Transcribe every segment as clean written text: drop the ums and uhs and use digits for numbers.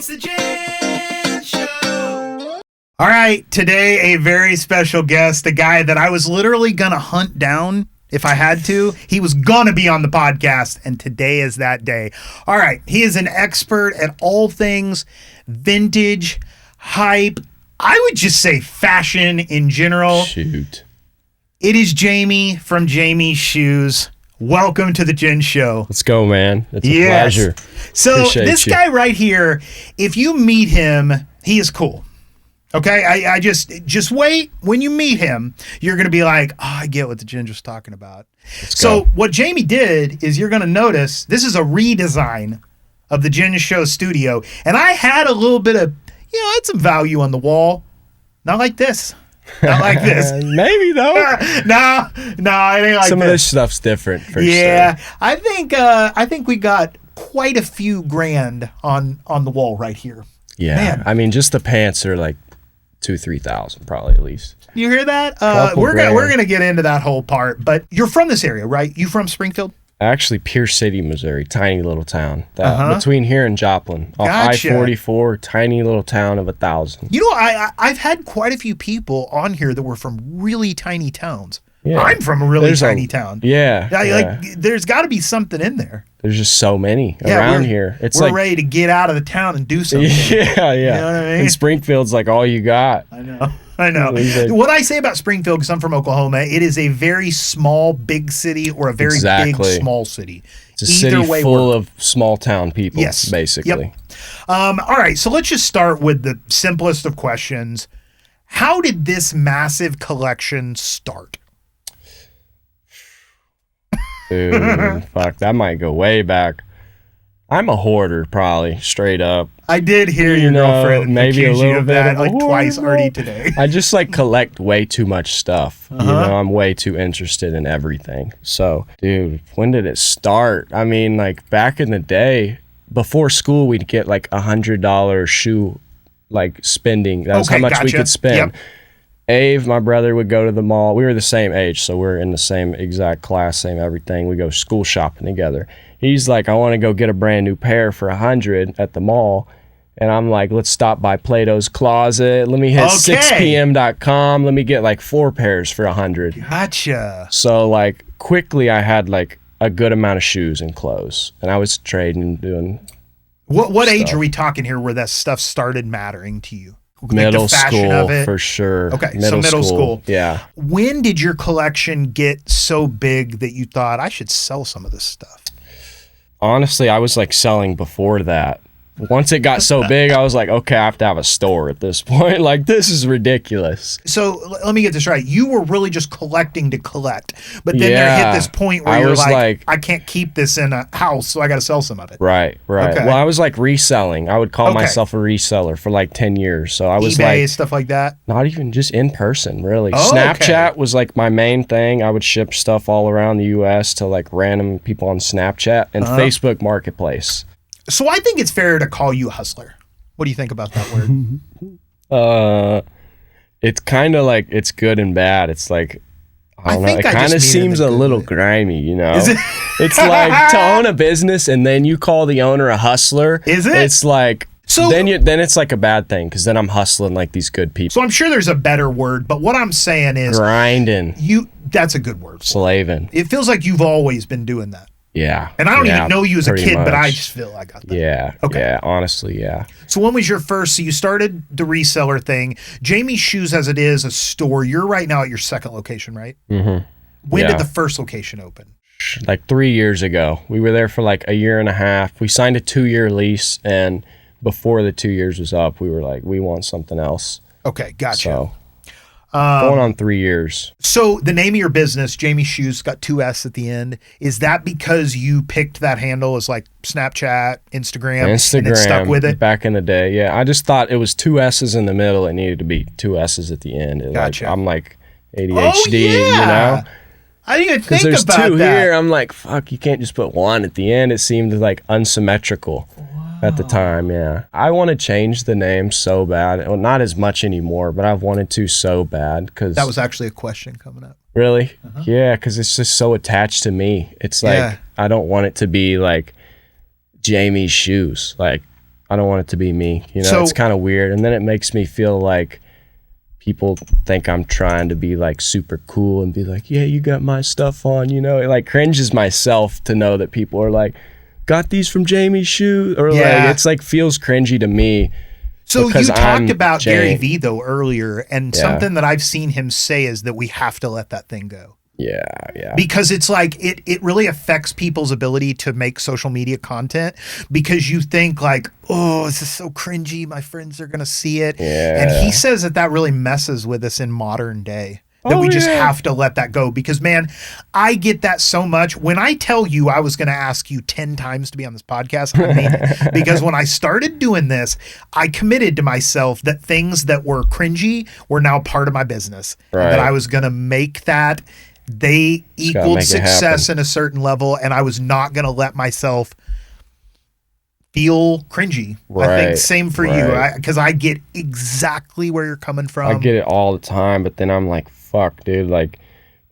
It's the Jen Show. All right, today a very special guest, a guy that I was literally going to hunt down if I had to. He was going to be on the podcast, and today is that day. All right, he is an expert at all things vintage, hype, I would just say fashion in general. Shoot. It is Jamie from Jamie's Shoes. Welcome to the Jen Show. Let's go, man. It's a pleasure. So Appreciate this you. guy right here, if you meet him, he is cool. Okay, I just wait. When you meet him, you're going to be like, oh, I get what the Ginger's talking about. So what Jamie did is you're going to notice this is a redesign of the Jen Show studio. And I had a little bit of, I had some value on the wall. Not like this. Not like this. Maybe, though. No, it ain't like Some this. of this stuff's different, for Yeah, sure. I think we got quite a few grand on the wall right here. Yeah, Man. I mean, just the pants are like 2,000-3,000 probably at least. You hear that? Couple We're grand. gonna get into that whole part. But you're from this area, right? You from Springfield? Actually, Pierce City, Missouri, tiny little town. Between here and Joplin. Off Gotcha. I-44, tiny little town of 1,000. You know, I've had quite a few people on here that were from really tiny towns. Yeah. I'm from a really There's tiny town. Yeah. Like there's got to be something in there. There's just so many around here. We're ready to get out of the town and do something. Yeah. You know what I mean? And Springfield's like all you got. I know. What I say about Springfield, because I'm from Oklahoma, it is a very small, big city or a very big, small city. It's a city full of small town people, basically. Yep. All right, so let's just start with the simplest of questions. How did this massive collection start? Dude, fuck, that might go way back. I'm a hoarder, probably, straight up. I did hear your girlfriend maybe a accuse little you of bit that of like a twice hoarder. already today. I just like collect way too much stuff. You know, I'm way too interested in everything. So, dude, when did it start? I mean, like back in the day, before school, we'd get like $100 shoe like spending. That was how much we could spend. Yep. Ave, my brother, would go to the mall. We were the same age, so we're in the same exact class, same everything. We go school shopping together. He's like, I want to go get a brand new pair for $100 at the mall. And I'm like, let's stop by Plato's Closet. Let me hit 6pm.com. Let me get like 4 pairs for $100. Gotcha. So like quickly I had like a good amount of shoes and clothes. And I was trading and doing What age are we talking here where that stuff started mattering to you? Like middle the fashion school of it? for sure. Okay, so middle school. Yeah. When did your collection get so big that you thought I should sell some of this stuff? Honestly, I was like selling before that. Once it got so big, I was like, okay, I have to have a store at this point. Like, this is ridiculous. So let me get this right. You were really just collecting to collect, but then there hit this point where you're like, I can't keep this in a house, so I got to sell some of it. Right. Okay. Well, I was like reselling. I would call myself a reseller for like 10 years. So I was eBay, like, stuff like that. not even just in person, really. Oh, Snapchat was like my main thing. I would ship stuff all around the US to like random people on Snapchat and Facebook Marketplace. So I think it's fair to call you a hustler. What do you think about that word? It's kind of like, it's good and bad. It's like, I don't know. It I kind of just mean it in seems a a good little way. grimy, you know? Is it? It's like to own a business and then you call the owner a hustler. Is it? It's like, So- then it's like a bad thing because then I'm hustling like these good people. So I'm sure there's a better word, but what I'm saying is Grinding, that's a good word. slaving. It feels like you've always been doing that. Yeah. And I don't even know you as a pretty kid, but I much. just feel I got that. Yeah. Okay. Yeah, honestly, yeah. So when was your first, so you started the reseller thing. Jamie's Shoes as it is a store. You're right now at your second location, right? Mm-hmm. When Yeah. did the first location open? Like 3 years ago. We were there for like a year and a half. We signed a 2-year lease, and before the 2 years was up, we were like, we want something else. Okay, gotcha. So going on 3 years. So the name of your business, Jamie's Shoes, got 2 S at the end. Is that because you picked that handle as like Snapchat, Instagram, and then stuck with it? Back in the day, yeah. I just thought it was 2 S's in the middle. It needed to be 2 S's at the end. Gotcha. I'm like ADHD, you know? I didn't even Because think there's about 2 that. here. I'm like, fuck, you can't just put 1 at the end. It seemed like unsymmetrical at the time, yeah. I want to change the name so bad. Well, not as much anymore, but I've wanted to so bad because That was actually a question coming up. really, yeah, because it's just so attached to me. It's like I don't want it to be like Jamie's Shoes. Like I don't want it to be me. You know, So- it's kind of weird. And then it makes me feel like people think I'm trying to be like super cool and be like, yeah, you got my stuff on, you know. It like cringes myself to know that people are like, got these from Jamie's shoes, or Yeah. like it's like feels cringy to me. So you because talked I'm about Jay. Gary Vee though earlier, and Yeah. something that I've seen him say is that we have to let that thing go. Yeah. Because it's like it really affects people's ability to make social media content, because you think like, oh, this is so cringy, my friends are gonna see it. Yeah. And he says that really messes with us in modern day. That Oh, we just yeah. have to let that go, because man, I get that so much. When I tell you I was going to ask you 10 times to be on this podcast, I mean it. Because when I started doing this, I committed to myself that things that were cringy were now part of my business. And that Right. I was going to make that they gotta equaled make it success happen. in a certain level, and I was not going to let myself feel cringy. I think Right, same for right. you, because I get exactly where you're coming from. I get it all the time, but then I'm like, fuck, dude, like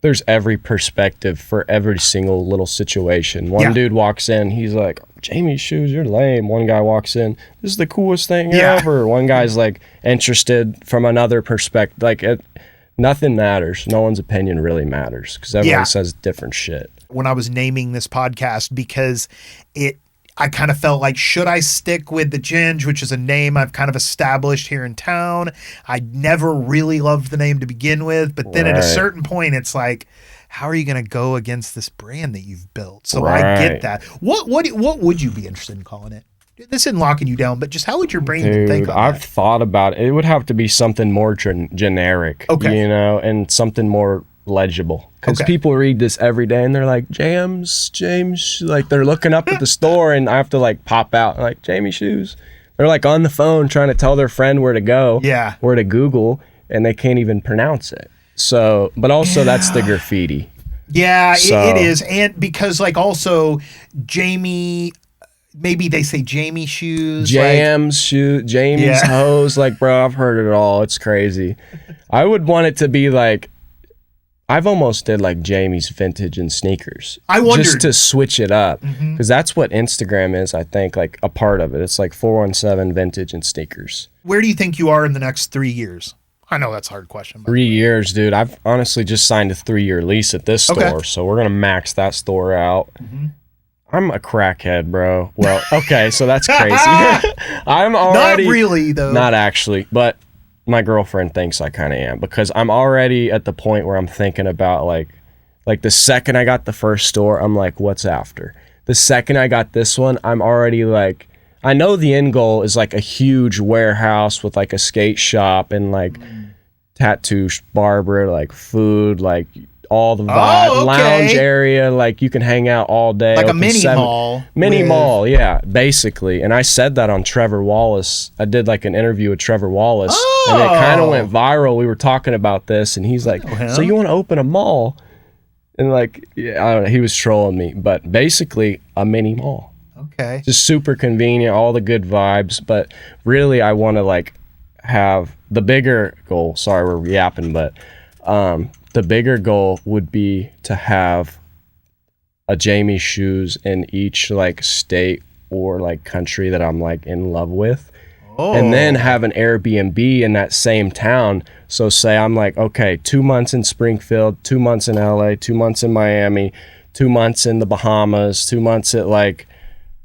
there's every perspective for every single little situation. One Yeah. dude walks in, he's like, Jamie's shoes, you're lame. One guy walks in, this is the coolest thing Yeah. ever. One guy's like interested from another perspective. Like nothing matters. No one's opinion really matters because everyone Yeah. says different shit. When I was naming this podcast, because I kind of felt like, should I stick with the Ginge, which is a name I've kind of established here in town? I never really loved the name to begin with, but then at a Right. certain point, it's like, how are you going to go against this brand that you've built? So I get Right. that. What would you be interested in calling it? This isn't locking you down, but just how would your brain even think Dude, on I've that? thought about it. It would have to be something more generic, Okay. you know, and something more legible. Because Okay. people read this every day and they're like, James, like they're looking up at the store and I have to like pop out like, Jamie shoes. They're like on the phone trying to tell their friend where to go, Yeah. where to Google, and they can't even pronounce it. So, but also that's the graffiti. Yeah, So- it is. And because like also Jamie, maybe they say Jamie shoes. like- Jam's shoe, Jamie's Yeah. hose, like bro, I've heard it all. It's crazy. I would want it to be like, I've almost did like Jamie's vintage and sneakers. I wondered. just to switch it up, because that's what Instagram is. I think like a part of it. It's like 417 vintage and sneakers. Where do you think you are in the next 3 years? I know that's a hard question. But 3 years, dude. I've honestly just signed a 3-year lease at this store, Okay. so we're gonna max that store out. I'm a crackhead, bro. Well, okay, so that's crazy. I'm already not really though. Not actually, but my girlfriend thinks I kind of am, because I'm already at the point where I'm thinking about like the second I got the first store, I'm like, what's after? The second I got this one, I'm already like, I know the end goal is like a huge warehouse with like a skate shop and like tattoo barber, like food, like all the vibe, okay. lounge area, like you can hang out all day. Like a open mini 7 mall. Mini with- mall, yeah, basically. And I said that on Trevor Wallace. I did like an interview with Trevor Wallace, and it kind Oh. of went viral. We were talking about this, and he's like, him. "So you want to open a mall?" And like, yeah, I don't know. He was trolling me, but basically a mini mall, Okay. just super convenient, all the good vibes. But really, I want to like have the bigger goal. Sorry, we're yapping, but the bigger goal would be to have a Jamie shoes in each like state or like country that I'm like in love with, and then have an Airbnb in that same town. So say I'm like, okay, 2 months in Springfield, 2 months in LA, 2 months in Miami, 2 months in the Bahamas, 2 months at like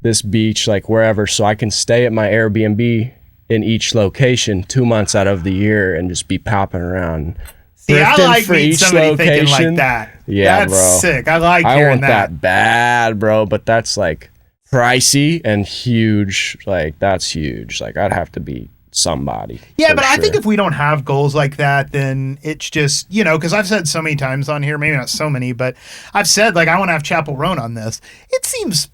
this beach, like wherever. So I can stay at my Airbnb in each location 2 months out of the year and just be popping around. See, I thrifting like for meeting each somebody thinking location. like that. Yeah, that's bro. sick. I like I hearing want that bad, bro, but that's like pricey and huge. Like that's huge. Like I'd have to be somebody. Yeah, for but I sure. think if we don't have goals like that, then it's just, because I've said so many times on here, maybe not so many, but I've said like I want to have Chapel Roan on this. It seems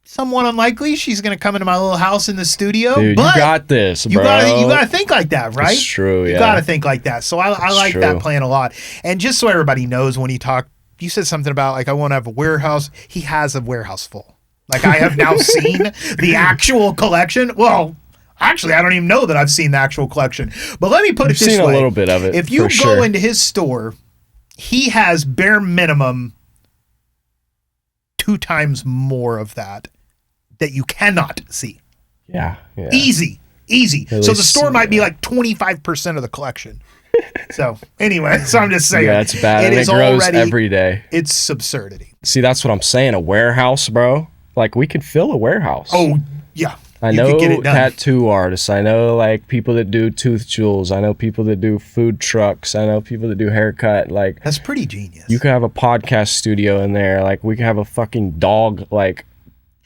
somewhat unlikely she's going to come into my little house in the studio. dude, but you got this, bro. you gotta think like that, right? It's true, You yeah. gotta think like that. So I like that true. plan a lot. And just so everybody knows, when you said something about like I want to have a warehouse. He has a warehouse full. Like I have now seen the actual collection. Well, actually, I don't even know that I've seen the actual collection. But let me put I've it this seen way: a little bit of it. if you for go sure. into his store, he has bare minimum 2 times more of that you cannot see. Yeah. Easy. So At the least, store might be like 25% of the collection. So anyway, so I'm just saying. Yeah, it's bad. And it grows already, every day. It's absurdity. See, that's what I'm saying. A warehouse, bro. Like, we could fill a warehouse. Oh, yeah. I know tattoo artists. I know, like, people that do tooth jewels. I know people that do food trucks. I know people that do haircut. Like, that's pretty genius. You could have a podcast studio in there. Like, we could have a fucking dog, like,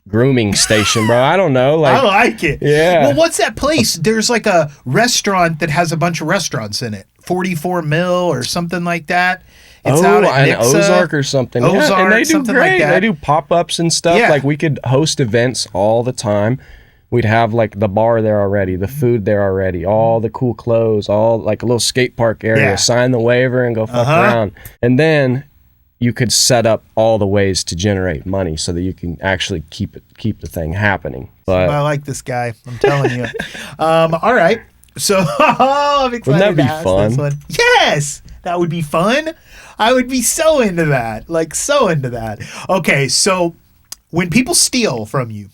grooming station, bro. I don't know. Like, I like it. Yeah. Well, what's that place? There's like a restaurant that has a bunch of restaurants in it. 44 Mil or something like that. It's out at Nixa, Ozark or something. Ozark, and they do great. Like they do pop-ups and stuff. Yeah. Like, we could host events all the time. We'd have like the bar there already, the food there already, all the cool clothes, all like a little skate park area. Yeah. Sign the waiver and go fuck around. And then you could set up all the ways to generate money so that you can actually keep the thing happening. But I like this guy. I'm telling you. All right. So I'm excited. Wouldn't that be fun? This one. Yes, that would be fun. I would be so into that. Like, so into that. Okay, so when people steal from you,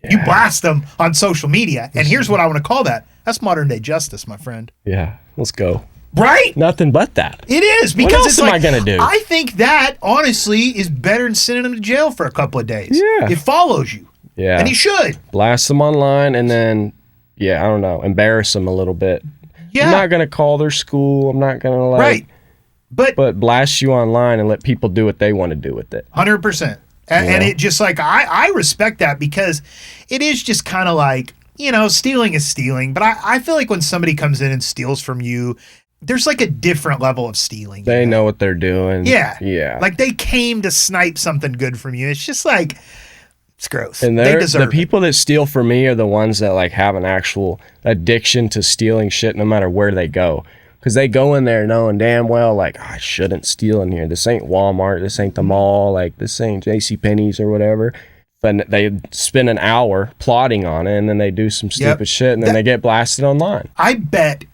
you blast them on social media. And here's what I want to call that. That's modern day justice, my friend. Yeah, let's go. Right? Nothing but that. It is. Because what else it's am like, I going to do? I think that, honestly, is better than sending them to jail for a couple of days. Yeah. It follows you. Yeah. And he should. Blast them online and then, I don't know, embarrass them a little bit. Yeah. I'm not going to call their school. I'm not going to, like... Right. But blast you online and let people do what they want to do with it. 100%. And it just like, I respect that because it is just kind of like, stealing is stealing. But I feel like when somebody comes in and steals from you, there's like a different level of stealing. They know what they're doing. Yeah. Yeah. Like they came to snipe something good from you. It's just like, it's gross. And they deserve the people that steal from me are the ones that like have an actual addiction to stealing shit no matter where they go. Because they go in there knowing damn well, like, I shouldn't steal in here. This ain't Walmart. This ain't the mall. Like, this ain't JCPenney's or whatever. Then they spend an hour plotting on it, and then they do some stupid shit, and then they get blasted online. I bet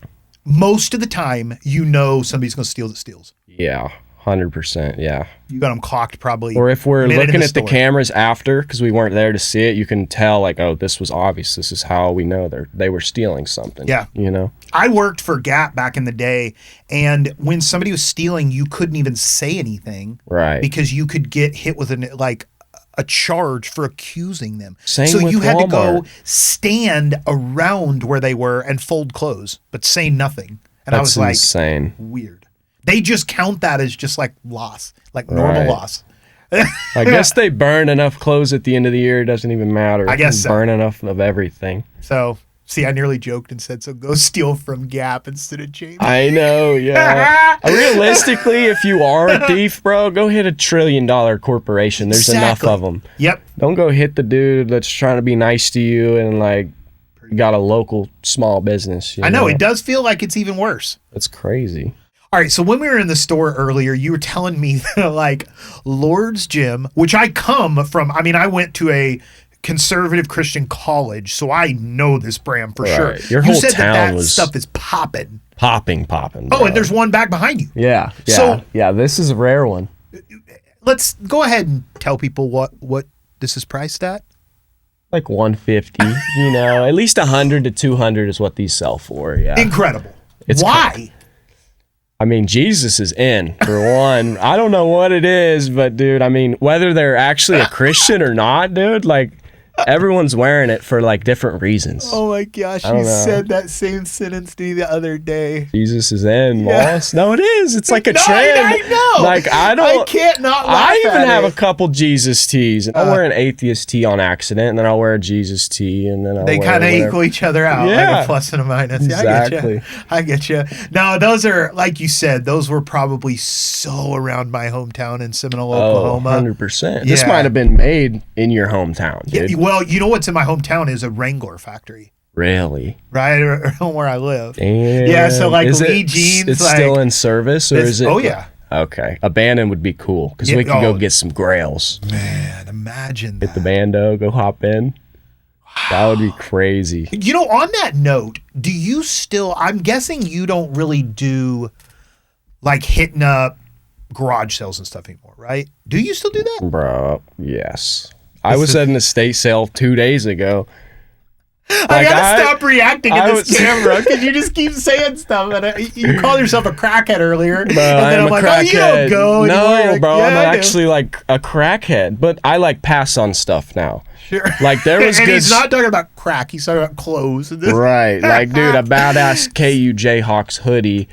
most of the time somebody's going to steal that steals. Yeah, 100%, yeah. You got them clocked probably. Or if we're looking at the store. cameras after, because we weren't there to see it, you can tell, like, oh, this was obvious. This is how we know they were stealing something. Yeah. I worked for Gap back in the day, and when somebody was stealing, you couldn't even say anything. Right. Because you could get hit with a charge for accusing them. Same so with you had Walmart. to go stand around where they were and fold clothes, but say nothing. And I was like, insane. Weird. They just count that as just like loss, like normal loss. I guess they burn enough clothes at the end of the year. It doesn't even matter. I guess so. Burn enough of everything. So, see, I nearly joked and said, so go steal from Gap instead of Jamie. I know, yeah. Realistically, if you are a thief, bro, go hit $1 trillion corporation. There's enough of them. Yep. Don't go hit the dude that's trying to be nice to you and like got a local small business. I know, it does feel like it's even worse. That's crazy. All right, so when we were in the store earlier, you were telling me that, like, Lord's Gym, which I come from, I went to a conservative Christian college, so I know this brand for sure. Your you whole said town that was stuff is popping. Popping. Bro. Oh, and there's one back behind you. Yeah. So, this is a rare one. Let's go ahead and tell people what this is priced at. Like $150, at least $100 to $200 is what these sell for. Yeah. Incredible. It's why? Jesus is in, for one. I don't know what it is, but, dude, whether they're actually a Christian or not, dude, like, everyone's wearing it for, like, different reasons. Oh, my gosh. You said that same sentence to me the other day. Jesus is in, boss. No, it is. It's like a trend. I know. Like, I can't not laugh I even at have it. a couple Jesus tees. I'll wear an atheist tee on accident, and then I'll wear a Jesus tee, and then they kind of equal each other out, like a plus and a minus. Exactly. Yeah, I get you. Now, those are, like you said, those were probably so around my hometown in Seminole, Oklahoma. 100%. This might have been made in your hometown, dude. Yeah, well, you know what's in my hometown is a Wrangler factory. Really? Right around where I live. Damn. Yeah, so like Lee jeans. It's still in service, or is it? Oh, yeah. Okay. A Bandon would be cool, because we could go get some grails. Man, imagine that. Get the bando, go hop in. That would be crazy. On that note, do you still, I'm guessing you don't really do like hitting up garage sales and stuff anymore, right? Do you still do that? Bro, yes. I was at an estate sale 2 days ago, I gotta stop reacting in this camera because you just keep saying stuff. And you called yourself a crackhead earlier, Bro, and then I'm like, "Oh, you don't go anymore." No, bro, yeah, I'm actually like a crackhead, but I like pass on stuff now. Sure. Like there was and good. He's not talking about crack. He's talking about clothes. Right, like dude, a badass KU Jayhawks hoodie,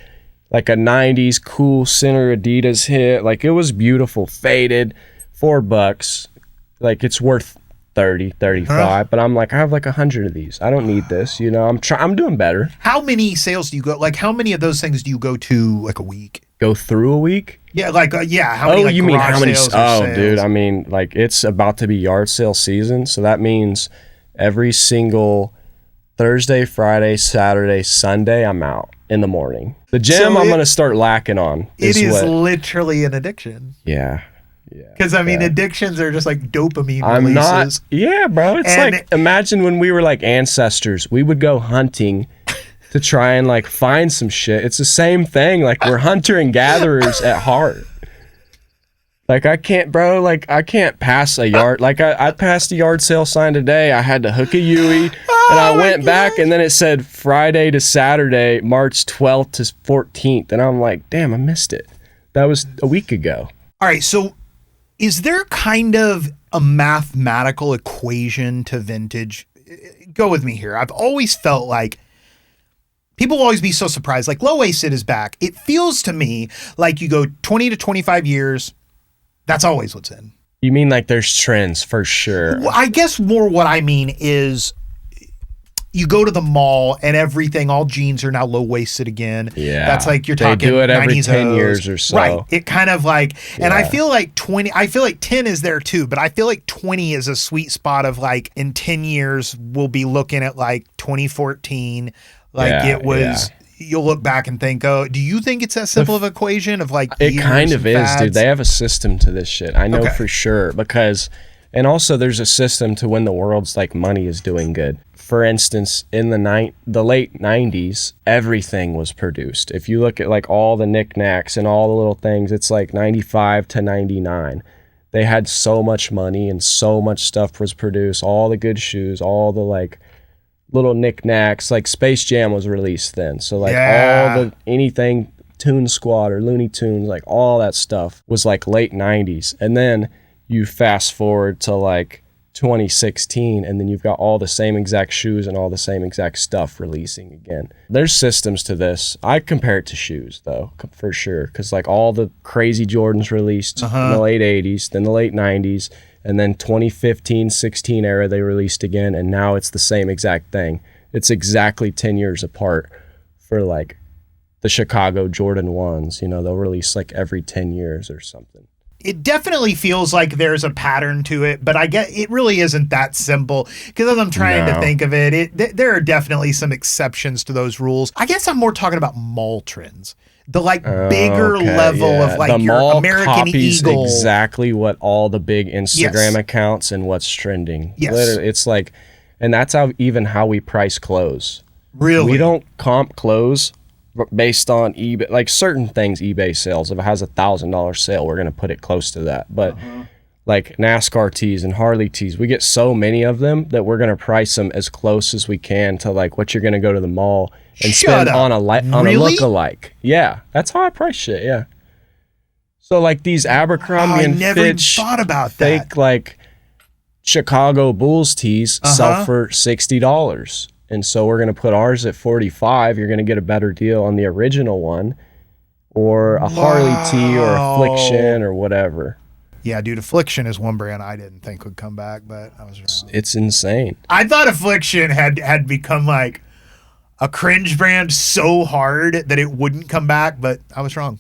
like a '90s cool center Adidas hit. Like it was beautiful, faded, $4. Like it's worth 30, 35, but I'm like, I have like 100 of these. I don't need this, you know. I'm doing better. How many sales do you go? Like, how many of those things do you go to like a week? Go through a week? Yeah, like how many? Like, you mean how many? Sales? Dude, I mean like it's about to be yard sale season, so that means every single Thursday, Friday, Saturday, Sunday, I'm out in the morning. The gym, I'm gonna start lacking on. It is literally an addiction. Yeah. Because I mean, addictions are just like dopamine I'm releases. Yeah, bro. It's like, imagine when we were like ancestors, we would go hunting to try and like find some shit. It's the same thing. Like we're hunter and gatherers at heart. Like I can't pass a yard. Like I passed a yard sale sign today. I had to hook a Yui, and I went back, and then it said Friday to Saturday, March 12th to 14th, and I'm like, damn, I missed it. That was a week ago. All right, so is there kind of a mathematical equation to vintage? Go with me here. I've always felt like people will always be so surprised. Like low-waisted is back. It feels to me like you go 20 to 25 years. That's always what's in. You mean like there's trends for sure? Well, I guess more what I mean is you go to the mall and everything, all jeans are now low-waisted again. Yeah. That's like you're talking 90s. They do it every 10 O's. years or so. Right. It kind of like, and I feel like 10 is there too, but I feel like 20 is a sweet spot of like in 10 years, we'll be looking at like 2014. Like it was, you'll look back and think, oh, do you think it's that simple of an equation of like it kind of is, dude. They have a system to this shit. I know for sure because, and also there's a system to when the world's like money is doing good. For instance, in the late 90s, everything was produced. If you look at like all the knickknacks and all the little things, it's like 95 to 99. They had so much money and so much stuff was produced. All the good shoes, all the like little knickknacks, like Space Jam was released then. So like all the anything Toon Squad or Looney Tunes, like all that stuff was like late 90s. And then you fast forward to like 2016 and then you've got all the same exact shoes and all the same exact stuff releasing again. There's systems to this. I compare it to shoes though, for sure, because like all the crazy Jordans released in the late 80s, then the late 90s, and then 2015-16 era they released again, and now it's the same exact thing. It's exactly 10 years apart for like the Chicago Jordan 1s. You know, they'll release like every 10 years or something. It definitely feels like there's a pattern to it, but I get it really isn't that simple because as I'm trying to think of it, there are definitely some exceptions to those rules. I guess I'm more talking about mall trends. The like bigger level of like the your mall American copies Eagle. Exactly what all the big Instagram accounts and what's trending. Yes. Literally, it's like, and that's how we price clothes. Really? We don't comp clothes based on eBay, like certain things eBay sales. If it has $1,000 sale, we're going to put it close to that. But like NASCAR tees and Harley tees, we get so many of them that we're going to price them as close as we can to like what you're going to go to the mall and spend on a lookalike. Yeah, that's how I price shit. Yeah. So like these Abercrombie and Fitch thought about fake that. like Chicago Bulls tees sell for $60. And so we're going to put ours at 45. You're going to get a better deal on the original one or a Harley tee or Affliction or whatever. Yeah, dude, Affliction is one brand I didn't think would come back, but I was wrong. It's insane. I thought Affliction had become like a cringe brand so hard that it wouldn't come back, but I was wrong.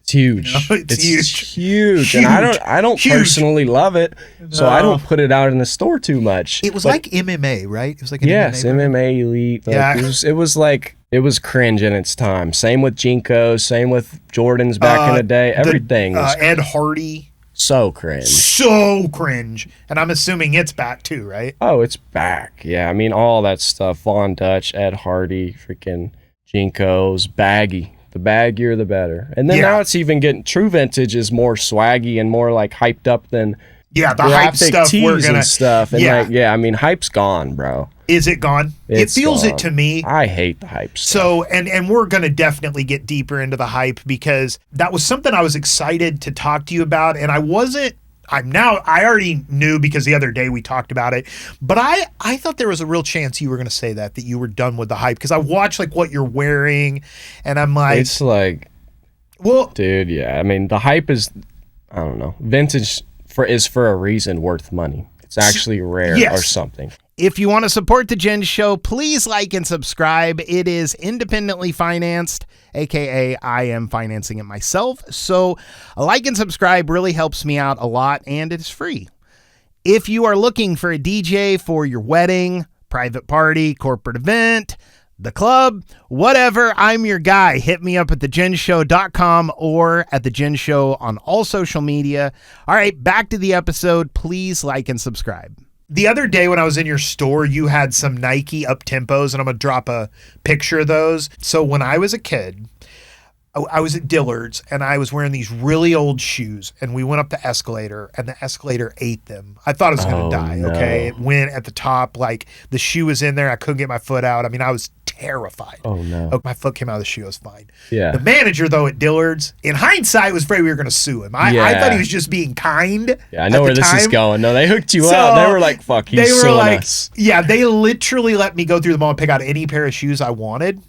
It's huge. You know, it's huge. And I don't personally love it, so I don't put it out in the store too much. It was like MMA, right? It was like an MMA Elite. Like, it was cringe in its time. Same with Jinkos, same with Jordans back in the day. Everything was Ed Hardy. So cringe. So cringe. And I'm assuming it's back too, right? Oh, it's back. Yeah, I mean all that stuff. Von Dutch, Ed Hardy, freaking Jinkos, baggy. The baggier, the better. And then now it's even getting true vintage is more swaggy and more like hyped up than Yeah, the hype stuff we're gonna and stuff. And yeah. like, yeah, I mean, hype's gone, bro. Is it gone? It feels gone. It to me. I hate the hype stuff. So, and we're going to definitely get deeper into the hype because that was something I was excited to talk to you about. And I already knew because the other day we talked about it, but I thought there was a real chance you were going to say that you were done with the hype because I watched like what you're wearing and I'm like. It's like, well, dude, yeah. I mean, the hype is, I don't know, vintage is for a reason worth money. It's actually rare or something. If you want to support The Jen Show, please like and subscribe. It is independently financed, aka I am financing it myself. So a like and subscribe really helps me out a lot, and it is free. If you are looking for a DJ for your wedding, private party, corporate event, the club, whatever, I'm your guy. Hit me up at thejenshow.com or at The Jen Show on all social media. All right, back to the episode. Please like and subscribe. The other day when I was in your store, you had some Nike up-tempos, and I'm going to drop a picture of those. So when I was a kid, I was at Dillard's, and I was wearing these really old shoes, and we went up the escalator, and the escalator ate them. I thought I was going to die, okay? It went at the top, like the shoe was in there. I couldn't get my foot out. I mean, I was terrified. Oh, no. Oh, my foot came out of the shoe. I was fine. Yeah. The manager, though, at Dillard's, in hindsight, was afraid we were going to sue him. I thought he was just being kind. Yeah, I know where this is going. No, they hooked you up. They were like, fuck, he's suing us. Yeah, they literally let me go through the mall and pick out any pair of shoes I wanted.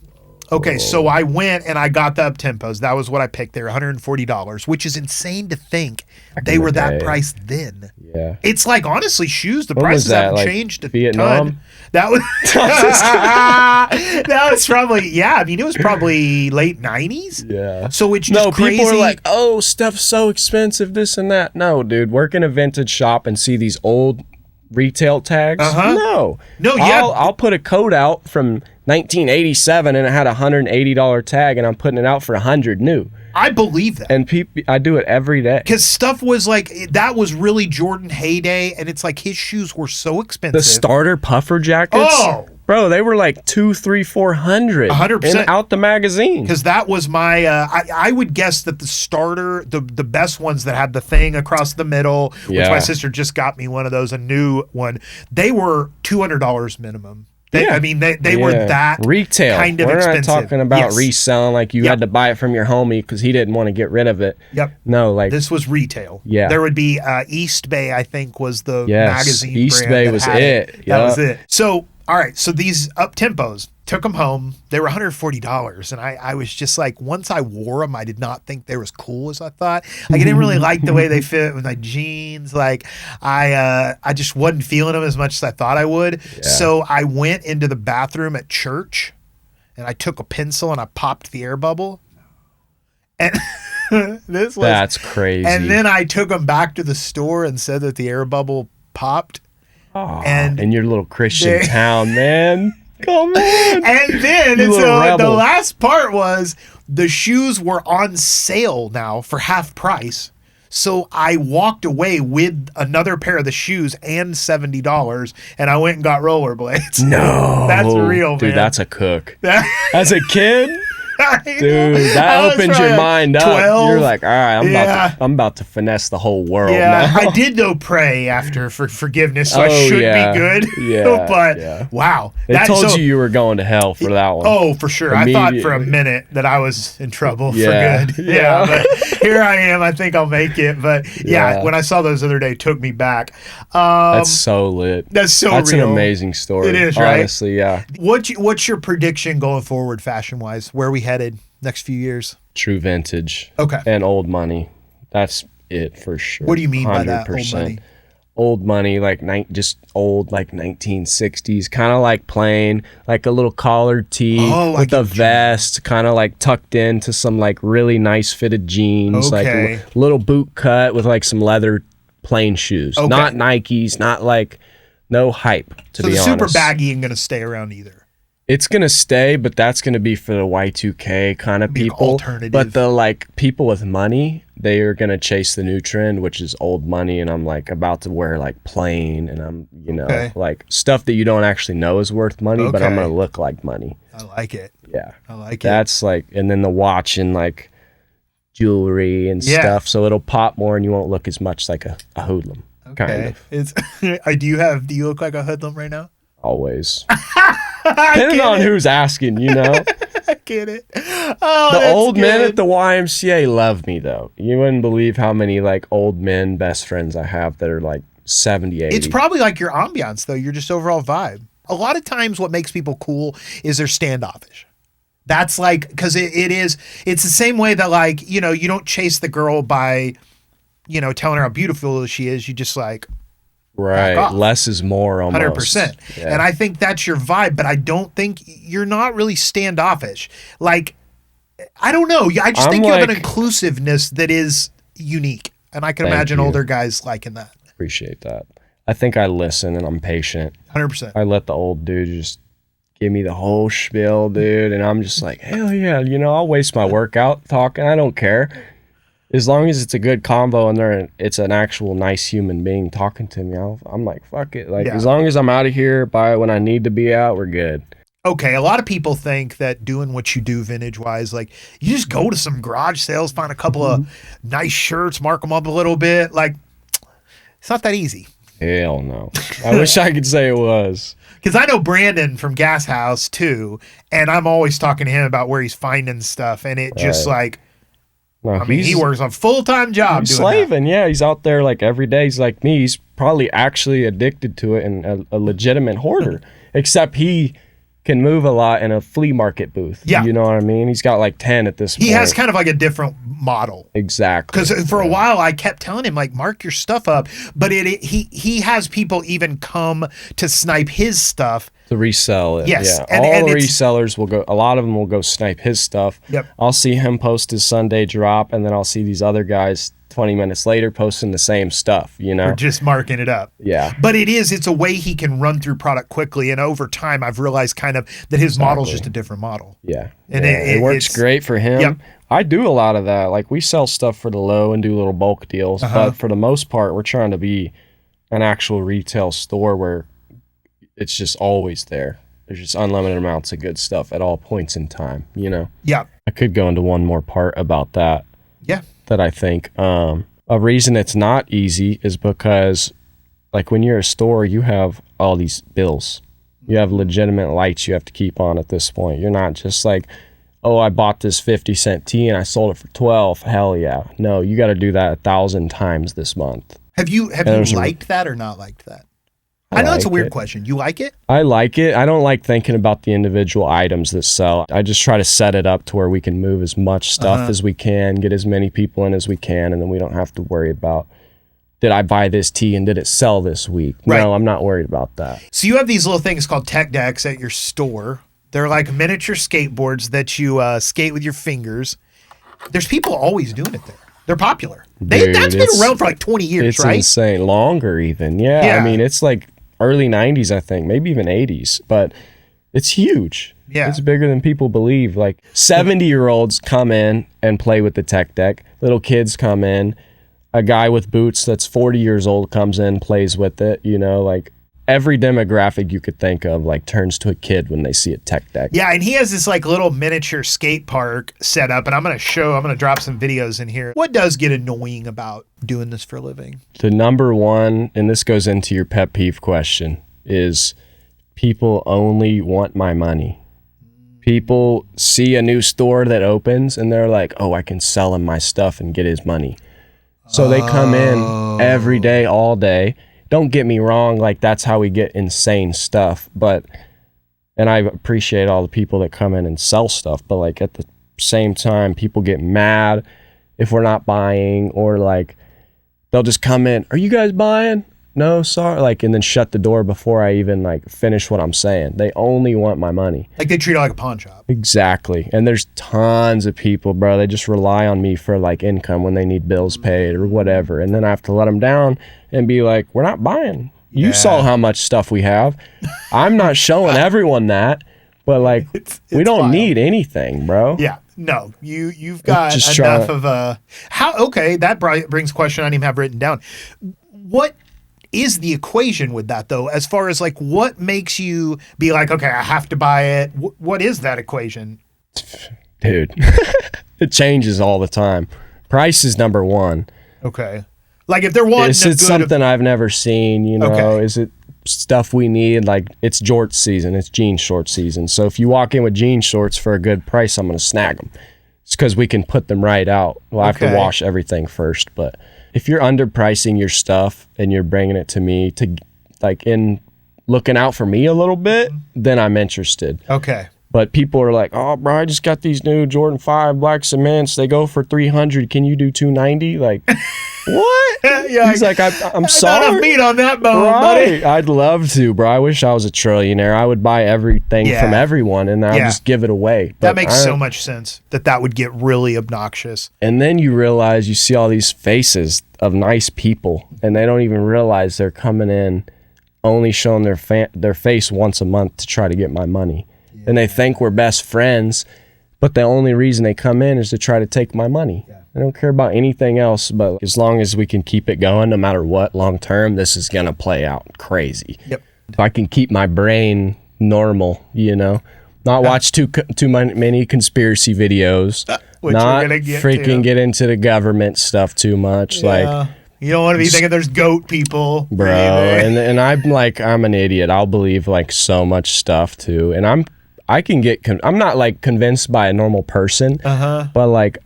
Okay, so I went and I got the up-tempos. That was what I picked. They were $140, which is insane to think they were that price then. Yeah. It's like, honestly, shoes, the prices haven't changed a Vietnam? ton. That was that was probably, I mean, it was probably late 90s. Yeah. So it's just crazy. People are like, oh, stuff's so expensive, this and that. No, dude, work in a vintage shop and see these old retail tags. No, I'll put a coat out from 1987 and it had a $180 tag and I'm putting it out for $100 new. I believe that. And I do it every day. Because stuff was like, that was really Jordan heyday, and it's like his shoes were so expensive. The starter puffer jackets. Oh! Bro, they were like $200, $300, $400. 100%. Out the magazine. Because that was my, I would guess that the starter, the best ones that had the thing across the middle, which my sister just got me one of those, a new one, they were $200 minimum. I mean, they were that retail kind of expensive. We're not talking about reselling like you had to buy it from your homie because he didn't want to get rid of it. Yep. No, like this was retail. Yeah. There would be East Bay, I think, was the magazine. East brand Bay was it. That was it. So, all right. So these up-tempos, took them home. They were $140. And I was just like, once I wore them, I did not think they were as cool as I thought. Like, I didn't really like the way they fit with my jeans. Like, I just wasn't feeling them as much as I thought I would. Yeah. So I went into the bathroom at church and I took a pencil and I popped the air bubble. And that's crazy. And then I took them back to the store and said that the air bubble popped. Oh, and in your little Christian town, man. Come on. And then the last part was the shoes were on sale now for half price. So I walked away with another pair of the shoes and $70, and I went and got rollerblades. No. That's real, man. Dude, that's a cook. As a kid? Dude, that opens your mind up. 12. You're like, all right, I'm about to finesse the whole world. Yeah, now. I did though pray after for forgiveness, so I should be good. Yeah, but wow, they told you were going to hell for that one. Oh, for sure. I thought for a minute that I was in trouble for good. Yeah, but here I am. I think I'll make it. But when I saw those the other day, it took me back. That's so lit. That's an amazing story. It is, right? Honestly, yeah. What's your prediction going forward, fashion wise? Where are we headed next few years? True vintage. Okay. And old money. That's it for sure. What do you mean by that? Old money? Old money, like just old, like 1960s, kind of like plain, like a little collared tee with a vest, kind of like tucked into some like really nice fitted jeans, like a little boot cut with like some leather plain shoes. Okay. Not Nikes, not like no hype, to be honest. So the super baggy ain't going to stay around either. It's going to stay, but that's going to be for the Y2K kind of people. Alternative. But the like people with money, they are going to chase the new trend, which is old money. And I'm like about to wear like plain and I'm, like stuff that you don't actually know is worth money, but I'm going to look like money. I like it. Yeah. I like it. That's like, and then the watch and like jewelry and stuff. So it'll pop more and you won't look as much like a hoodlum. Kind of. It's do you look like a hoodlum right now? Always. Depending on who's asking, you know? I get it. Oh, the that's old men good. at the YMCA love me, though. You wouldn't believe how many, like, old men best friends I have that are, like, 70, 80. It's probably like your ambiance, though. Your just overall vibe. A lot of times what makes people cool is they're standoffish. That's like, because it's the same way that, like, you know, you don't chase the girl by, you know, telling her how beautiful she is. You just like, right. Less is more almost. 100%. Yeah. And I think that's your vibe, but I don't think you're not really standoffish. Like, I don't know. I just think you have an inclusiveness that is unique. And I can imagine older guys liking that. Appreciate that. I think I listen and I'm patient. 100%. I let the old dude just give me the whole spiel, dude. And I'm just like, hell yeah, you know, I'll waste my workout talking. I don't care. As long as it's a good combo and it's an actual nice human being talking to me, I'm like, fuck it. Like, as long as I'm out of here by when I need to be out, we're good. Okay, a lot of people think that doing what you do vintage-wise, like, you just go to some garage sales, find a couple of nice shirts, mark them up a little bit. Like, it's not that easy. Hell no. I wish I could say it was. Because I know Brandon from Gas House, too, and I'm always talking to him about where he's finding stuff, and it just, like, no, I mean, he works a full-time job he's doing slaving, that. yeah. He's out there, like, every day. He's like me. He's probably actually addicted to it and a legitimate hoarder, except he can move a lot in a flea market booth. Yeah. You know what I mean? He's got like 10 at this point. He has kind of like a different model. Exactly. Because for a while I kept telling him, like, mark your stuff up, but he has people even come to snipe his stuff. To resell it. Yes. Yeah. All resellers will go, a lot of them will go snipe his stuff. Yep. I'll see him post his Sunday drop, and then I'll see these other guys 20 minutes later posting the same stuff, you know? Or just marking it up. Yeah. But it's a way he can run through product quickly. And over time, I've realized kind of that his model's just a different model. Yeah. And it works great for him. Yep. I do a lot of that. Like, we sell stuff for the low and do little bulk deals. But for the most part, we're trying to be an actual retail store where it's just always there. There's just unlimited amounts of good stuff at all points in time, you know? Yeah. I could go into one more part about that. Yeah. That I think a reason it's not easy is because, like, when you're a store, you have all these bills. You have legitimate lights you have to keep on at this point. You're not just like, oh, I bought this 50-cent tee and I sold it for 12. Hell yeah. No, you got to do that 1,000 times this month. Have you liked that or not liked that? I know that's a weird question. You like it? I like it. I don't like thinking about the individual items that sell. I just try to set it up to where we can move as much stuff as we can, get as many people in as we can, and then we don't have to worry about, did I buy this tee and did it sell this week? Right. No, I'm not worried about that. So you have these little things called tech decks at your store. They're like miniature skateboards that you skate with your fingers. There's people always doing it there. They're popular. That's been around for like 20 years, right? It's insane. Longer even. Yeah. I mean, it's like early 90s, I think, maybe even 80s, but it's huge. Yeah. It's bigger than people believe. Like, 70-year-olds come in and play with the tech deck. Little kids come in. A guy with boots that's 40 years old comes in, plays with it. You know, like, every demographic you could think of, like, turns to a kid when they see a tech deck. Yeah, and he has this like little miniature skate park set up, and I'm going to drop some videos in here. What does get annoying about doing this for a living? The number one, and this goes into your pet peeve question, is people only want my money. People see a new store that opens and they're like, oh, I can sell him my stuff and get his money. So they come in every day, all day. Don't get me wrong, like, that's how we get insane stuff, and I appreciate all the people that come in and sell stuff, but, like, at the same time, people get mad if we're not buying, or, like, they'll just come in, are you guys buying? No, sorry, like, and then shut the door before I even, like, finish what I'm saying. They only want my money. Like, they treat it like a pawn shop. Exactly. And there's tons of people, bro, they just rely on me for, like, income when they need bills paid or whatever, and then I have to let them down and be like, we're not buying. You saw how much stuff we have. I'm not showing everyone that, but, like, we don't need anything, bro. Yeah. No, you've got enough of a... Okay, that brings a question I didn't even have written down. What is the equation with that, though, as far as, like, what makes you be like, okay, I have to buy it? What is that equation? Dude, it changes all the time. Price is number one. Okay. Like if they're wanting Is it something I've never seen, you know? Is it stuff we need? Like it's jorts season, it's jean short season. So if you walk in with jean shorts for a good price, I'm going to snag them. It's because we can put them right out. Well, I have to wash everything first. But if you're underpricing your stuff and you're bringing it to me to like in looking out for me a little bit, then I'm interested. Okay. But people are like, oh, bro, I just got these new Jordan 5 black cements. They go for $300. Can you do $290? Like, what? Yeah, he's like, I'm sorry. Not a meat on that bone, buddy. I'd love to, bro. I wish I was a trillionaire. I would buy everything from everyone, and I'll just give it away. But that makes so much sense that would get really obnoxious. And then you realize you see all these faces of nice people, and they don't even realize they're coming in only showing their face once a month to try to get my money. And they think we're best friends, but the only reason they come in is to try to take my money. I don't care about anything else, but as long as we can keep it going, no matter what, long term, this is going to play out crazy. Yep. If I can keep my brain normal, you know, not watch too many conspiracy videos, not freaking get into the government stuff too much. Like, you don't want to be thinking there's goat people, bro. And I'm an idiot. I'll believe like so much stuff too, and I'm not like convinced by a normal person, but like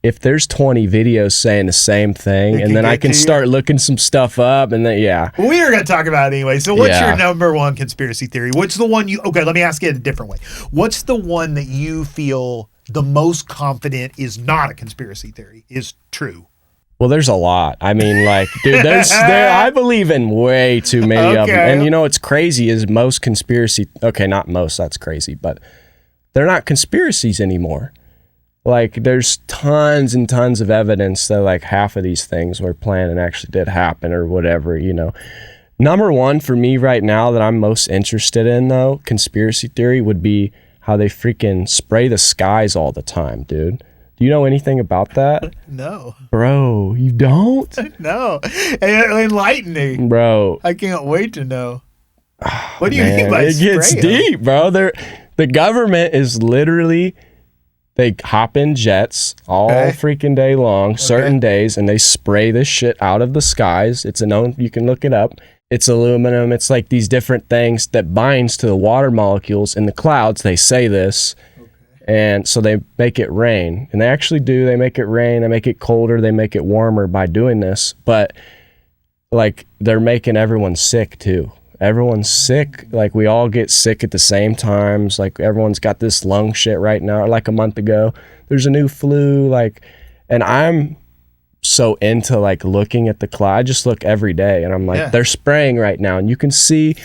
if there's 20 videos saying the same thing, and then I can start looking some stuff up, and then we are going to talk about it anyway. So what's your number one conspiracy theory? What's the one let me ask it a different way. What's the one that you feel the most confident is not a conspiracy theory, is true? Well, there's a lot. I mean, like, dude, I believe in way too many of them. And you know what's crazy is most not most, that's crazy, but they're not conspiracies anymore. Like, there's tons and tons of evidence that like half of these things were planned and actually did happen or whatever, you know. Number one for me right now that I'm most interested in, though, conspiracy theory, would be how they freaking spray the skies all the time, dude. Do you know anything about that? No. Bro, you don't? No. Enlighten me. Bro. I can't wait to know. What do you mean by it gets deep, bro. The government is literally, they hop in jets all freaking day long, certain days, and they spray this shit out of the skies. It's a known, you can look it up. It's aluminum. It's like these different things that binds to the water molecules in the clouds. They say this. And so they make it rain, and they actually do. They make it rain, they make it colder, they make it warmer by doing this. But like, they're making everyone sick too. Everyone's sick. Like, we all get sick at the same times. Like, everyone's got this lung shit right now. Like a month ago, there's a new flu. Like, and I'm so into like looking at the cloud. I just look every day, and I'm like, they're spraying right now, and you can see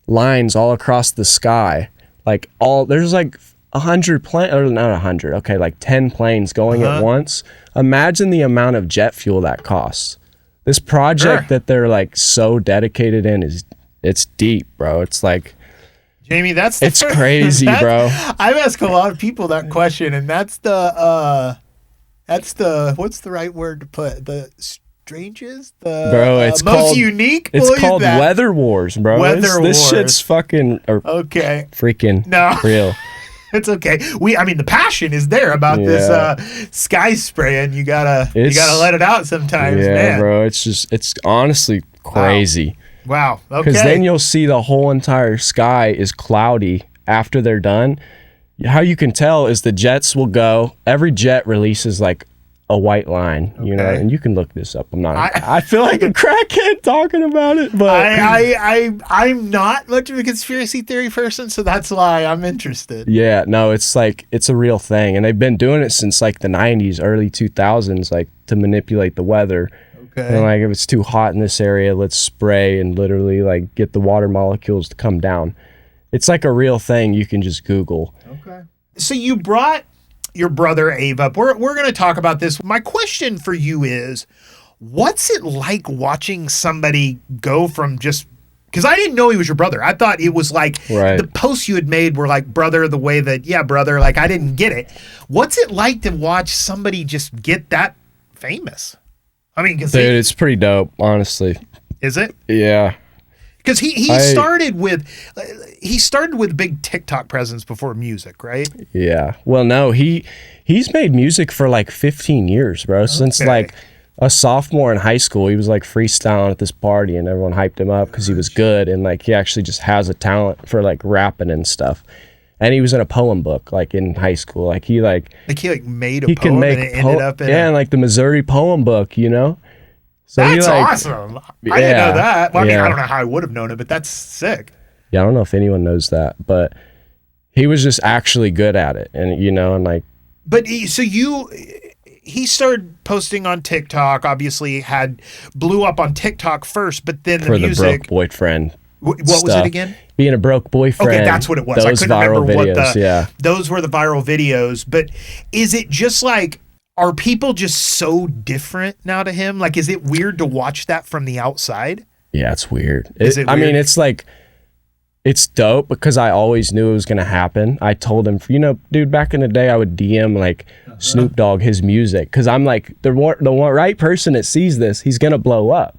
lines all across the sky. Like, there's like 100 planes, or not 100, okay, like 10 planes going at once. Imagine the amount of jet fuel that costs. This project that they're like so dedicated in it's deep, bro. It's like, Jamie, it's crazy, bro. I've asked a lot of people that question, and that's the what's the right word to put? The strangest, it's most called, unique. It's called Weather Wars, bro. This shit's fucking freaking real. It's okay. The passion is there about this sky spray, and you gotta let it out sometimes, man. Bro. It's honestly crazy. Wow. Okay. Because then you'll see the whole entire sky is cloudy after they're done. How you can tell is the jets will go. Every jet releases like a white line, you know, and you can look this up. I feel like a crackhead talking about it, but I'm not much of a conspiracy theory person, so that's why I'm interested. Yeah, no, it's like, it's a real thing, and they've been doing it since like the 90s, early 2000s, like to manipulate the weather. And like, if it's too hot in this area, let's spray and literally like get the water molecules to come down. It's like a real thing. You can just Google. Okay. So you brought your brother Abe up. We're going to talk about this. My question for you is, what's it like watching somebody go from just, because I didn't know he was your brother. I thought it was like the posts you had made were like brother, the way that, brother, like I didn't get it. What's it like to watch somebody just get that famous? I mean, dude, it's pretty dope, honestly. Is it? Yeah. Because he started with big TikTok presence before music, right? Yeah. Well, no, he's made music for like 15 years, bro. Since like a sophomore in high school. He was like freestyling at this party and everyone hyped him up because he was good, and like he actually just has a talent for like rapping and stuff. And he was in a poem book like in high school. Like he made a poem and it ended up in in like the Missouri poem book, you know? So that's awesome. I didn't know that. Well, I mean, I don't know how I would have known it, but that's sick. Yeah, I don't know if anyone knows that, but he was just actually good at it. And you know, and like But he started posting on TikTok, obviously blew up on TikTok first, but then for the broke boyfriend. What was it again? Being a broke boyfriend. Okay, that's what it was. Those I couldn't remember videos, those were the viral videos. But is it just like, are people just so different now to him? Like, is it weird to watch that from the outside? Yeah, it's weird. I mean, it's like, it's dope because I always knew it was going to happen. I told him, you know, dude, back in the day, I would DM like Snoop Dogg his music because I'm like, the right person that sees this, he's going to blow up.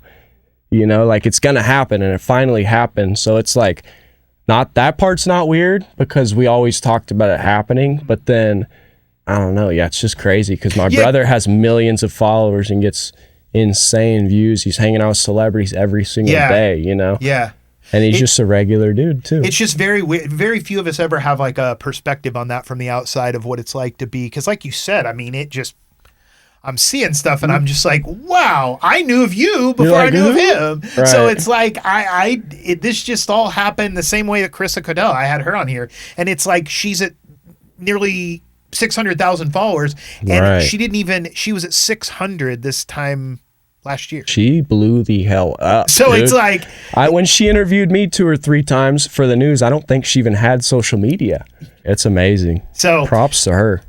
You know, like it's going to happen, and it finally happened. So it's like, that part's not weird because we always talked about it happening. But then, I don't know. Yeah, it's just crazy because my brother has millions of followers and gets insane views. He's hanging out with celebrities every single day, you know? Yeah. And he's just a regular dude, too. It's just very few of us ever have like a perspective on that from the outside of what it's like to be. Because like you said, I mean, I'm seeing stuff and I'm just like, wow, I knew of you before I knew of him. Right. So it's like, this just all happened the same way that Carissa Codell, I had her on here. And it's like, she's at nearly 600,000 followers. And she was at 600 this time last year. She blew the hell up. So dude. It's like, when she interviewed me 2 or 3 times for the news, I don't think she even had social media. It's amazing. So props to her.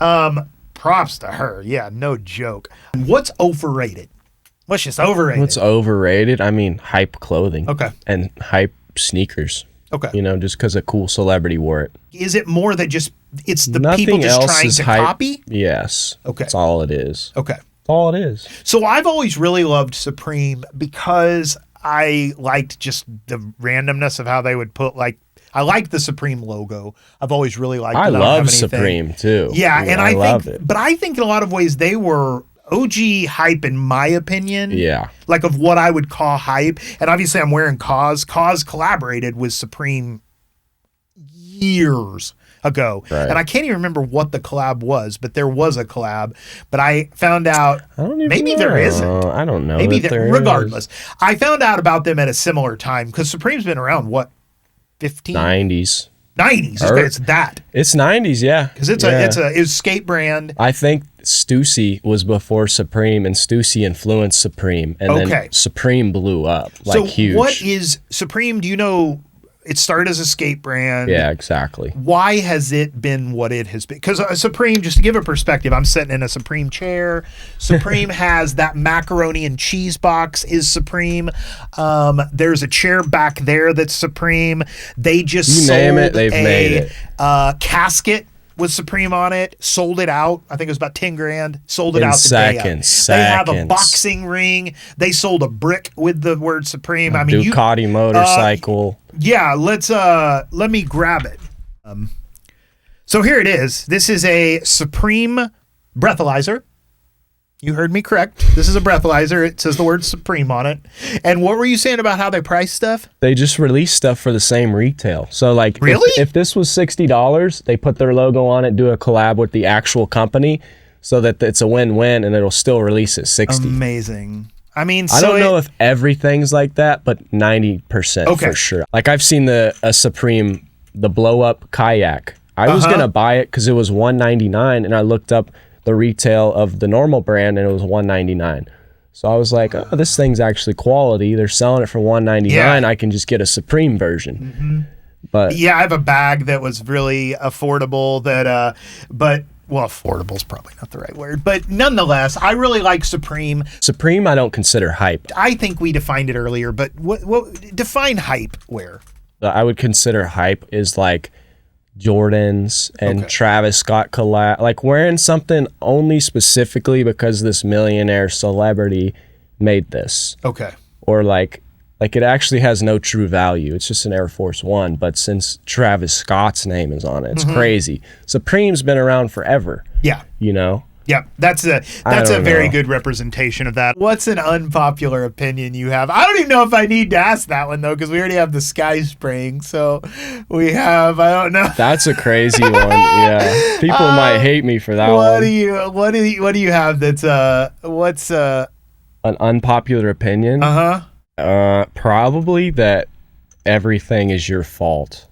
Props to her. Yeah, no joke. What's overrated? What's just overrated? What's overrated? I mean, hype clothing. Okay. And hype sneakers. Okay. You know, just because a cool celebrity wore it. Is it more that it's the Nothing people just else trying is to hype. copy? Yes. Okay. That's all it is. Okay. That's all it is. So I've always really loved Supreme because I liked just the randomness of how they would put I like the Supreme logo. I've always really liked it. I love Supreme too. Yeah, and I love think, it. But I think in a lot of ways they were OG hype in my opinion. Yeah. Like of what I would call hype. And obviously I'm wearing KAWS. KAWS collaborated with Supreme years ago. Right. And I can't even remember what the collab was, but there was a collab. But I found out maybe there isn't. I don't know. Maybe regardless. I found out about them at a similar time because Supreme's been around what? 15? 90s. 90s. It's that. It's 90s, yeah. Because it's a skate brand. I think Stussy was before Supreme, and Stussy influenced Supreme, and then Supreme blew up huge. What is Supreme? Do you know? It started as a skate brand. Yeah, exactly. Why has it been what it has been? Because Supreme, just to give a perspective, I'm sitting in a Supreme chair. Supreme has that macaroni and cheese box is Supreme. There's a chair back there that's Supreme. They just name it, they've made it. Casket with Supreme on it, sold it out. I think it was about 10 grand. Sold it out the seconds. They have a boxing ring. They sold a brick with the word Supreme. I mean, Ducati motorcycle. Yeah, let me grab it. So here it is. This is a Supreme breathalyzer. You heard me correct. This is a breathalyzer. It says the word Supreme on it. And what were you saying about how they price stuff? They just release stuff for the same retail. So like, really? If this was $60, they put their logo on it, do a collab with the actual company so that it's a win-win, and it'll still release at $60. Amazing. I mean, I don't know if everything's like that, but 90% for sure. Like I've seen a Supreme, the blow-up kayak. I was gonna buy it because it was $199, and I looked up the retail of the normal brand, and it was $199. So I was like, oh, this thing's actually quality. They're selling it for $199. Yeah. I can just get a Supreme version. Mm-hmm. But yeah, I have a bag that was really affordable. Well, affordable is probably not the right word, but nonetheless, I really like Supreme. Supreme, I don't consider hype. I think we defined it earlier, but what define hype wear? I would consider hype is like Jordans and Travis Scott collab, like wearing something only specifically because this millionaire celebrity made this. Okay. Or like it actually has no true value. It's just an Air Force One, but since Travis Scott's name is on it, it's crazy. Supreme's been around forever. Yeah. You know? Yep, that's a very good representation of that. What's an unpopular opinion you have? I don't even know if I need to ask that one though, because we already have the sky spraying. So we have, I don't know. That's a crazy one. Yeah, people might hate me for that one. What do you have? That's what's an unpopular opinion? Probably that everything is your fault,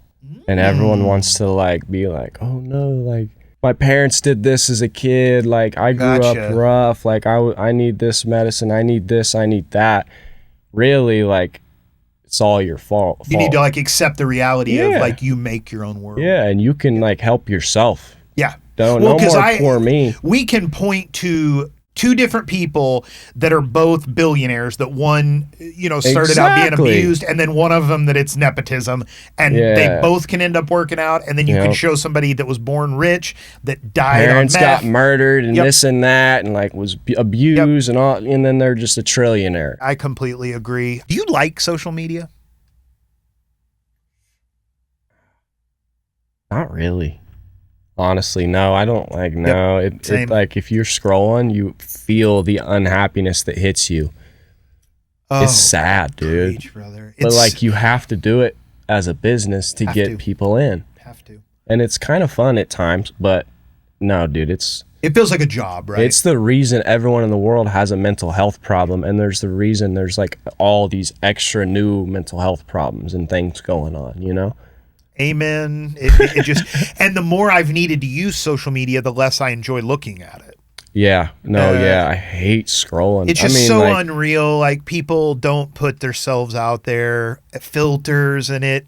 and everyone wants to like be like, oh no, like my parents did this as a kid, like I grew up rough, like I need this medicine, I need this, I need that. Really, like it's all your fault. You need to like accept the reality of like you make your own world. Yeah, and you can like help yourself. Yeah. No more poor me. We can point to two different people that are both billionaires, that one, started out being abused, and then one of them that it's nepotism, and they both can end up working out, and then you can show somebody that was born rich that died parents on meth. got murdered and this and that, and like was abused and all, and then they're just a trillionaire. I completely agree. Do you like social media? Not really. Honestly, no, I don't like, no. It like if you're scrolling, you feel the unhappiness that hits you. Oh, it's sad, dude. Preach, brother. But like you have to do it as a business to get people in. Have to. And it's kind of fun at times, but no, dude, it feels like a job, right? It's the reason everyone in the world has a mental health problem, and there's the reason there's like all these extra new mental health problems and things going on, you know? Amen. It just, and the more I've needed to use social media, the less I enjoy looking at it. Yeah. No, I hate scrolling. It's just unreal. Like people don't put themselves out there, filters, and it's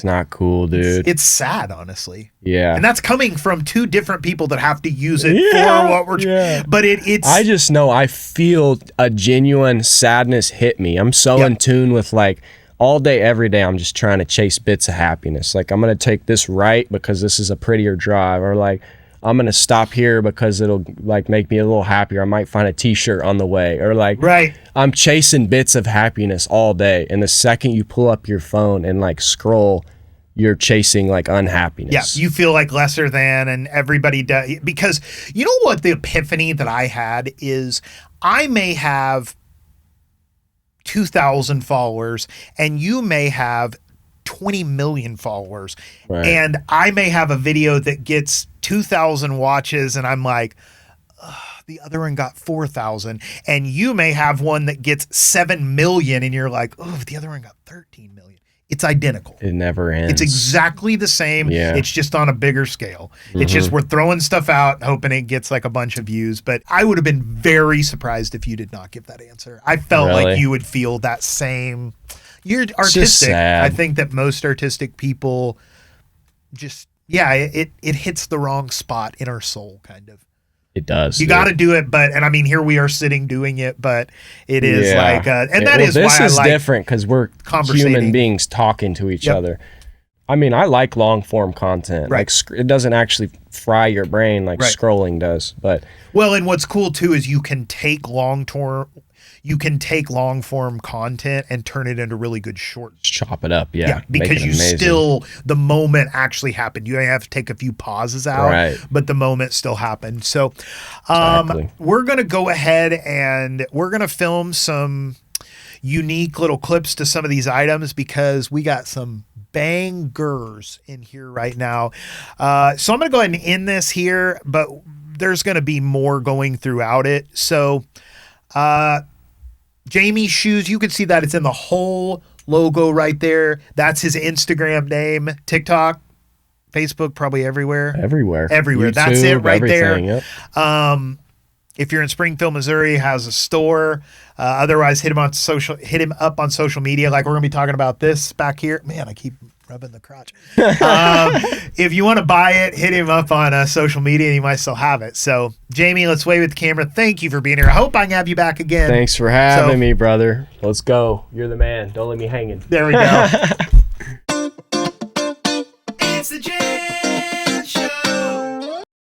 not cool, dude. It's sad, honestly. Yeah. And that's coming from two different people that have to use it for what we're but it's I just know I feel a genuine sadness hit me. I'm so in tune with like all day, every day, I'm just trying to chase bits of happiness. Like, I'm going to take this right because this is a prettier drive. Or, like, I'm going to stop here because it'll, like, make me a little happier. I might find a t-shirt on the way. Or, like, I'm chasing bits of happiness all day. And the second you pull up your phone and, like, scroll, you're chasing, like, unhappiness. Yeah, you feel like lesser than, and everybody does. Because you know what the epiphany that I had is I may have 2,000 followers and you may have 20 million followers, and I may have a video that gets 2,000 watches and I'm like, the other one got 4,000, and you may have one that gets 7 million and you're like, oh, the other one got 13 million. It's identical. It never ends. It's exactly the same. Yeah. It's just on a bigger scale. It's just we're throwing stuff out, hoping it gets like a bunch of views. But I would have been very surprised if you did not give that answer. I felt like you would feel that same. You're artistic. I think that most artistic people just, it hits the wrong spot in our soul, kind of. It does. You got to do it, and I mean, here we are sitting doing it, but it is like, and that is this why is I like different because we're human beings talking to each other. I mean, I like long form content. Like it doesn't actually fry your brain like scrolling does, but and what's cool too is you can take long form content and turn it into really good shorts. Chop it up, because you still, the moment actually happened. You may have to take a few pauses out, but the moment still happened. So we're going to go ahead and we're going to film some unique little clips to some of these items because we got some bangers in here right now. So I'm going to go ahead and end this here, but there's going to be more going throughout it. So Jamie's shoes, you can see that it's in the whole logo right there. That's his Instagram name, TikTok, Facebook, probably everywhere. Everywhere. YouTube, that's it right there. Yep. If you're in Springfield, Missouri, has a store. Otherwise, hit him up on social media. Like we're gonna be talking about this back here. Man, I keep rubbing the crotch. If you want to buy it, hit him up on social media. And you might still have it. So, Jamie, let's wave with the camera. Thank you for being here. I hope I can have you back again. Thanks for having me, brother. Let's go. You're the man. Don't let me hanging. There we go.